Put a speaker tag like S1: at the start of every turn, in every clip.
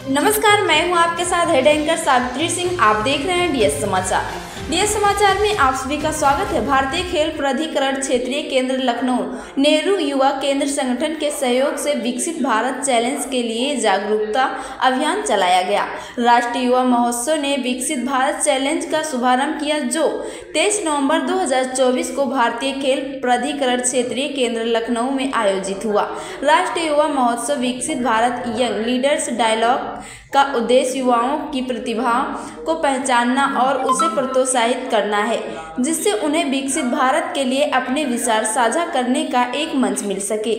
S1: नमस्कार, मैं हूं आपके साथ हेड एंकर सावित्री सिंह। आप देख रहे हैं डीएस समाचार। डीएस समाचार में आप सभी का स्वागत है। भारतीय खेल प्राधिकरण क्षेत्रीय केंद्र लखनऊ नेहरू युवा केंद्र संगठन के सहयोग से विकसित भारत चैलेंज के लिए जागरूकता अभियान चलाया गया। राष्ट्रीय युवा महोत्सव ने विकसित भारत चैलेंज का शुभारंभ किया, जो 23 नवंबर 2024 को भारतीय खेल प्राधिकरण क्षेत्रीय केंद्र लखनऊ में आयोजित हुआ। राष्ट्रीय युवा महोत्सव विकसित भारत यंग लीडर्स डायलॉग का उद्देश्य युवाओं की प्रतिभा को पहचानना और उसे प्रोत्साहित करना है, जिससे उन्हें विकसित भारत के लिए अपने विचार साझा करने का एक मंच मिल सके।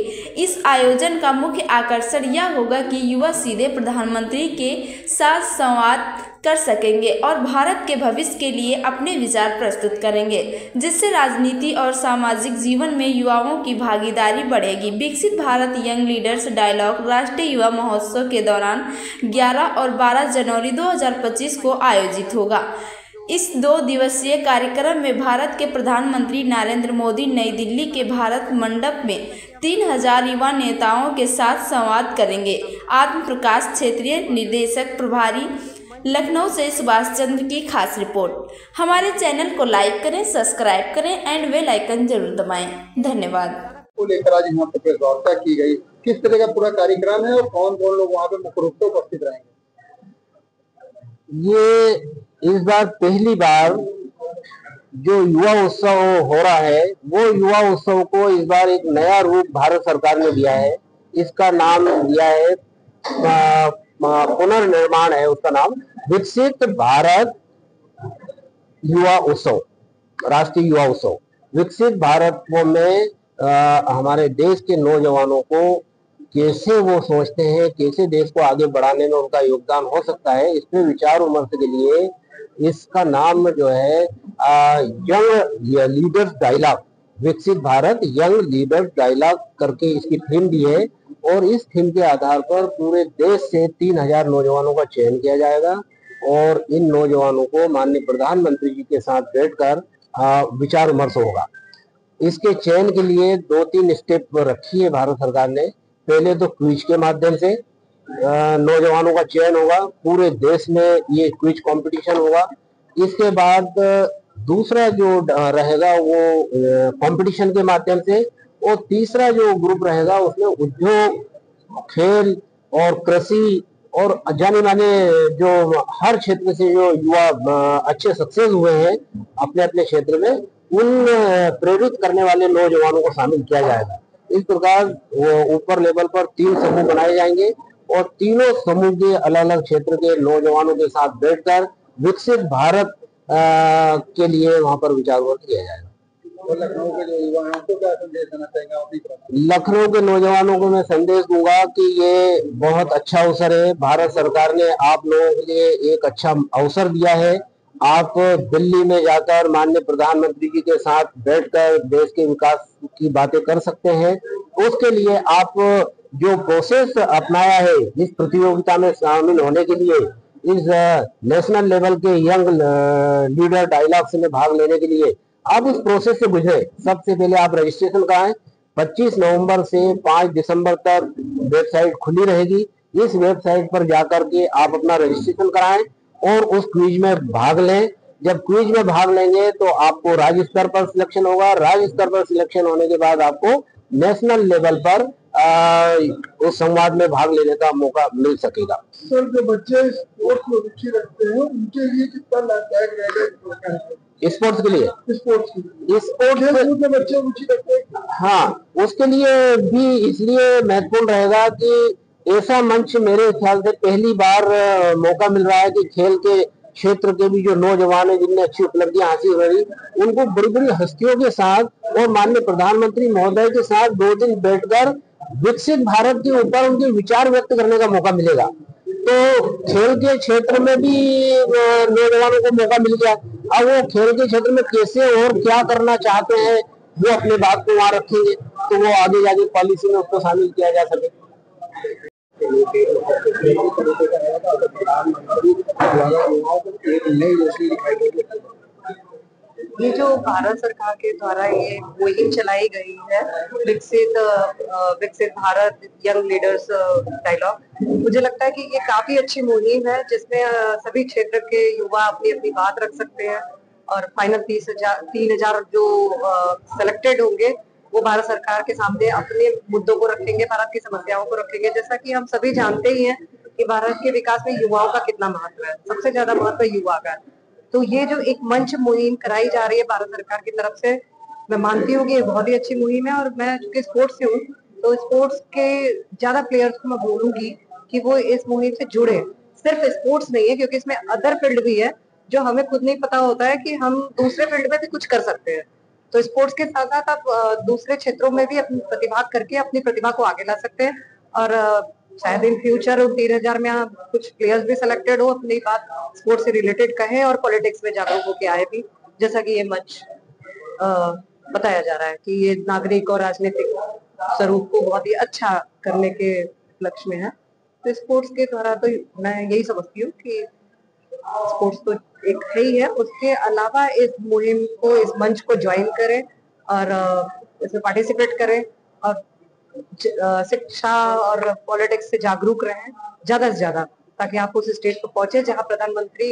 S1: इस आयोजन का मुख्य आकर्षण यह होगा कि युवा सीधे प्रधानमंत्री के साथ संवाद कर सकेंगे और भारत के भविष्य के लिए अपने विचार प्रस्तुत करेंगे, जिससे राजनीति और सामाजिक जीवन में युवाओं की भागीदारी बढ़ेगी। विकसित भारत यंग लीडर्स डायलॉग राष्ट्रीय युवा महोत्सव के दौरान 11 और 12 जनवरी 2025 को आयोजित होगा। इस 2 दिवसीय कार्यक्रम में भारत के प्रधानमंत्री नरेंद्र मोदी नई दिल्ली के भारत मंडप में 3000 युवा नेताओं के साथ संवाद करेंगे। आत्म प्रकाश, क्षेत्रीय निर्देशक प्रभारी, लखनऊ से सुभाष चंद्र की खास रिपोर्ट। हमारे चैनल को लाइक करें, सब्सक्राइब करें एंड बेल आइकन जरूर दबाएं। धन्यवाद।
S2: को लेकर आज यहाँ पर प्रेस वार्ता की गई, किस तरह का पूरा कार्यक्रम है और कौन कौन लोग वहाँ पे मुख्य रूप से उपस्थित रहेंगे?
S3: ये इस बार पहली बार जो युवा उत्सव हो रहा है, वो युवा उत्सव को इस बार एक नया रूप भारत सरकार ने दिया है। इसका नाम दिया है पुनर्निर्माण है, उसका नाम विकसित भारत युवा उत्सव, राष्ट्रीय युवा उत्सव। विकसित भारत में हमारे देश के नौजवानों को कैसे वो सोचते हैं, कैसे देश को आगे बढ़ाने में उनका योगदान हो सकता है, इसमें विचार विमर्श के लिए इसका नाम जो है यंग लीडर्स डायलॉग, विकसित भारत यंग लीडर्स डायलॉग करके इसकी थीम दी है। और इस थीम के आधार पर पूरे देश से 3000 नौजवानों का चयन किया जाएगा और इन नौजवानों को माननीय प्रधानमंत्री जी के साथ बैठकर विचार विमर्श होगा। इसके चयन के लिए 2-3 स्टेप रखी है भारत सरकार ने। पहले तो क्विज के माध्यम से नौजवानों का चयन होगा, पूरे देश में ये क्विज कंपटीशन होगा। इसके बाद दूसरा जो रहेगा वो कंपटीशन के माध्यम से, और तीसरा जो ग्रुप रहेगा उसमें उद्योग, खेल और कृषि और जाने माने जो हर क्षेत्र से जो युवा अच्छे सक्सेस हुए हैं अपने अपने क्षेत्र में, उन प्रेरित करने वाले नौजवानों को शामिल किया जाएगा। इस प्रकार वो ऊपर लेवल पर 3 समूह बनाए जाएंगे और तीनों समूह के अलग अलग क्षेत्र के नौजवानों के साथ बैठकर विकसित भारत के लिए वहां पर विचार विमर्श किया जाएगा।
S2: और लखनऊ के जो युवा हैं उनको क्या संदेश देना चाहेंगे अपनी तरफ?
S3: लखनऊ के नौजवानों को मैं संदेश दूंगा कि ये बहुत अच्छा अवसर है। भारत सरकार ने आप लोगों के लिए एक अच्छा अवसर दिया है। आप दिल्ली में जाकर माननीय प्रधानमंत्री जी के साथ बैठकर देश के विकास की बातें कर सकते हैं। उसके लिए आप जो प्रोसेस अपनाया है इस प्रतियोगिता में शामिल होने के लिए, इस नेशनल लेवल के यंग लीडर डायलॉग्स में भाग लेने के लिए आप इस प्रोसेस से गुजरे। सबसे पहले आप रजिस्ट्रेशन कराएं। 25 नवंबर से 5 दिसंबर तक वेबसाइट खुली रहेगी। इस वेबसाइट पर जाकर के आप अपना रजिस्ट्रेशन कराएं और उस क्विज में भाग लें। जब क्विज में भाग लेंगे तो आपको राज्य स्तर पर सिलेक्शन होगा। राज्य स्तर पर सिलेक्शन होने के बाद आपको नेशनल लेवल पर उस संवाद में भाग लेने का मौका मिल सकेगा।
S2: सर, जो बच्चे स्पोर्ट्स में रुचि रखते हैं उनके लिए कितना लाभदायक रहेगा?
S3: स्पोर्ट्स के लिए,
S2: स्पोर्ट्स
S3: के
S2: बच्चे रुचि रखते हैं,
S3: हाँ, उसके लिए भी इसलिए महत्वपूर्ण रहेगा कि ऐसा मंच मेरे ख्याल से पहली बार मौका मिल रहा है कि खेल के क्षेत्र के भी जो नौजवान है जिनने अच्छी उपलब्धियां हासिल करी, उनको बड़ी बड़ी हस्तियों के साथ और माननीय प्रधानमंत्री महोदय के साथ 2 दिन बैठकर विकसित भारत के ऊपर उनके विचार व्यक्त करने का मौका मिलेगा। तो खेल के क्षेत्र में भी नौजवानों को मौका मिल गया। अब वो खेल के क्षेत्र में कैसे और क्या करना चाहते हैं वो अपने बात को वहां रखेंगे, तो वो आगे जाके पॉलिसी में उसको शामिल किया जा सके।
S2: प्रधानमंत्री द्वारा युवाओं को एक नई रोशनी दिखाई देगी।
S4: ये जो भारत सरकार के द्वारा ये मुहिम चलाई गई है, विकसित भारत यंग लीडर्स डायलॉग, मुझे लगता है कि ये काफी अच्छी मुहिम है जिसमें सभी क्षेत्र के युवा अपनी अपनी बात रख सकते हैं और फाइनल 3,000 जो सेलेक्टेड होंगे वो भारत सरकार के सामने अपने मुद्दों को रखेंगे, भारत की समस्याओं को रखेंगे। जैसा कि हम सभी जानते ही हैं कि भारत के विकास में युवाओं का कितना महत्व है, सबसे ज्यादा महत्व युवा का। तो ये जो एक मंच मुहिम कराई जा रही है भारत सरकार की तरफ से, मैं मानती हूँ कि ये बहुत ही अच्छी मुहिम है। और मैं चूंकि स्पोर्ट्स से हूँ तो स्पोर्ट्स के ज्यादा प्लेयर्स को मैं बोलूंगी कि वो इस मुहिम से जुड़े। सिर्फ स्पोर्ट्स नहीं है, क्योंकि इसमें अदर फील्ड भी है जो हमें खुद नहीं पता होता है कि हम दूसरे फील्ड में भी कुछ कर सकते हैं। तो स्पोर्ट्स के साथ साथ आप दूसरे क्षेत्रों में भी अपनी प्रतिभा करके अपनी प्रतिभा को आगे ला सकते हैं। और शायद इन फ्यूचर 3,000 में कुछ प्लेयर्स भी सिलेक्टेड हो, अपनी बात स्पोर्ट्स से रिलेटेड कहें और पॉलिटिक्स में जागरूक होकर आए भी, जैसा कि ये मंच बताया जा रहा है कि ये नागरिक और राजनीतिक स्वरूप को बहुत ही अच्छा करने के लक्ष्य में है। तो स्पोर्ट्स के द्वारा तो मैं यही समझती हूँ कि स्पोर्ट्स तो एक है ही है, उसके अलावा इस मुहिम को, इस मंच को ज्वाइन करें और इसमें पार्टिसिपेट करें और शिक्षा और पॉलिटिक्स से जागरूक रहें ज्यादा से ज्यादा, ताकि आप उस स्टेज पर पहुंचे जहां प्रधानमंत्री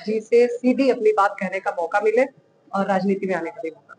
S4: जी से सीधी अपनी बात कहने का मौका मिले और राजनीति में आने का भी मौका।